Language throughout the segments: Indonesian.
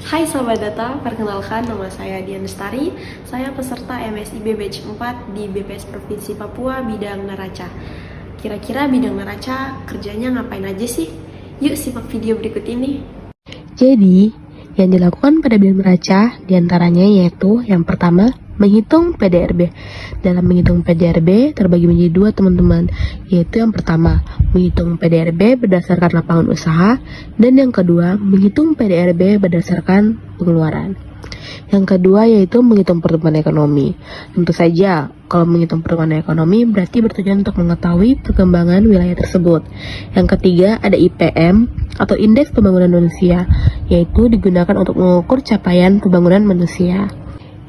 Hai Sobat Data, perkenalkan nama saya Dian Lestari. Saya peserta MSIB Batch 4 di BPS Provinsi Papua bidang neraca. Kira-kira bidang neraca kerjanya ngapain aja sih? Yuk simak video berikut ini. Jadi, yang dilakukan pada bidang neraca diantaranya yaitu yang pertama, menghitung PDRB. Dalam menghitung PDRB terbagi menjadi dua teman-teman, yaitu yang pertama, menghitung PDRB berdasarkan lapangan usaha, dan yang kedua, menghitung PDRB berdasarkan pengeluaran. Yang kedua yaitu menghitung pertumbuhan ekonomi. Tentu saja, kalau menghitung pertumbuhan ekonomi berarti bertujuan untuk mengetahui perkembangan wilayah tersebut. Yang ketiga ada IPM atau Indeks Pembangunan Manusia, yaitu digunakan untuk mengukur capaian pembangunan manusia.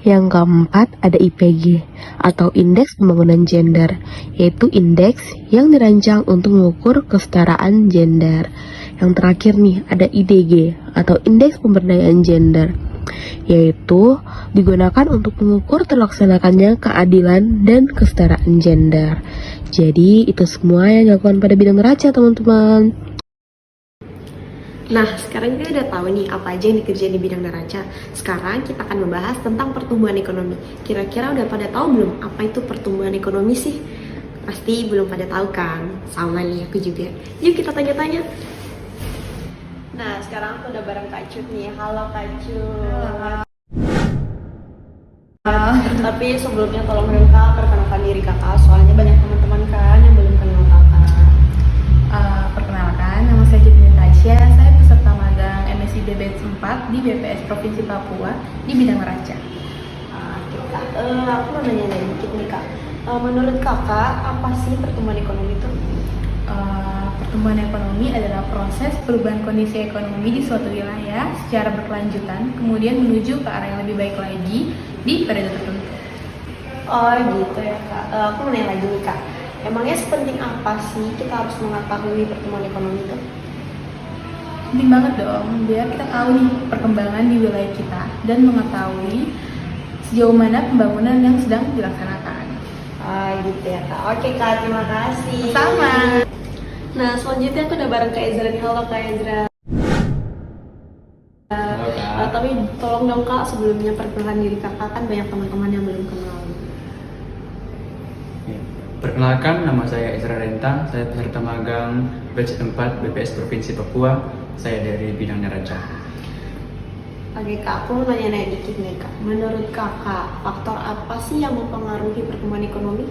Yang keempat ada IPG atau Indeks Pembangunan Gender, yaitu indeks yang dirancang untuk mengukur kesetaraan gender. Yang terakhir nih ada IDG atau Indeks Pemberdayaan Gender, yaitu digunakan untuk mengukur terlaksanakannya keadilan dan kesetaraan gender. Jadi itu semua yang dilakukan pada bidang neraca, teman-teman. Nah, sekarang kita udah tahu nih apa aja yang dikerjain di bidang neraca. Sekarang kita akan membahas tentang pertumbuhan ekonomi. Kira-kira udah pada tahu belum apa itu pertumbuhan ekonomi sih? Pasti belum pada tahu kan? Sama nih aku juga. Yuk kita tanya-tanya. Nah, sekarang aku udah bareng Kak Cut nih. Halo Kak Cut. Tapi sebelumnya tolong dong Kak, perkenalkan diri Kakak. Soalnya banyak teman-teman kan yang belum kenal Kakak. Perkenalkan, nama saya Judin Tasya. Saya peserta magang MSIB Batch 4 di BPS Provinsi Papua di bidang neraca. Kak, aku mau nanya dikit nih Kak. Menurut Kakak, apa sih pertumbuhan ekonomi itu? Pertumbuhan ekonomi adalah proses perubahan kondisi ekonomi di suatu wilayah secara berkelanjutan, kemudian menuju ke arah yang lebih baik lagi di periode tertentu. Oh gitu ya Kak. Aku mau nanya lagi nih Kak. Emangnya sepenting apa sih kita harus mengetahui pertumbuhan ekonomi itu? Penting banget dong, biar kita tahu nih perkembangan di wilayah kita dan mengetahui sejauh mana pembangunan yang sedang dilaksanakan. Gitu ya Kak. Oke Kak, terima kasih. Sama. Nah, selanjutnya aku udah bareng Kak Ezra nih. Halo Kak Ezra. Halo Kak. Tapi tolong dong Kak, sebelumnya perkenalkan diri Kakak, kan banyak teman-teman yang belum kenal. Perkenalkan, nama saya Ezra Renta, saya peserta magang Batch 4 BPS Provinsi Papua, saya dari bidang neraca. Oke Kak, aku mau nanya dikit nih Kak. Menurut Kakak, faktor apa sih yang mempengaruhi pertumbuhan ekonomi?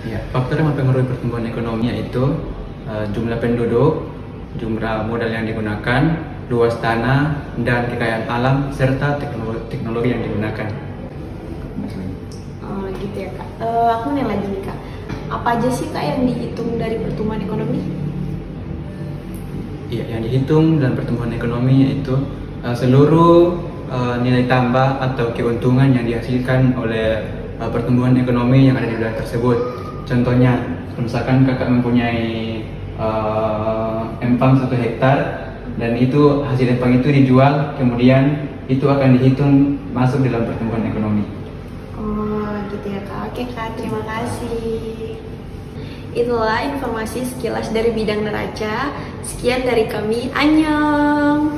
Ya, faktor yang mempengaruhi pertumbuhan ekonomi yaitu jumlah penduduk, jumlah modal yang digunakan, luas tanah, dan kekayaan alam, serta teknologi yang digunakan. Gitu ya Kak. Aku nanya lagi nih Kak. Apa aja sih Kak yang dihitung dari pertumbuhan ekonomi? Ya, yang dihitung dalam pertumbuhan ekonomi yaitu seluruh nilai tambah atau keuntungan yang dihasilkan oleh pertumbuhan ekonomi yang ada di wilayah tersebut. Contohnya, misalkan kakak mempunyai empang 1 hektar dan itu hasil empang itu dijual, kemudian itu akan dihitung masuk dalam pertumbuhan ekonomi. Gitu ya Kak. Oke Kak, terima kasih. Itulah informasi sekilas dari bidang neraca. Sekian dari kami. Annyeong.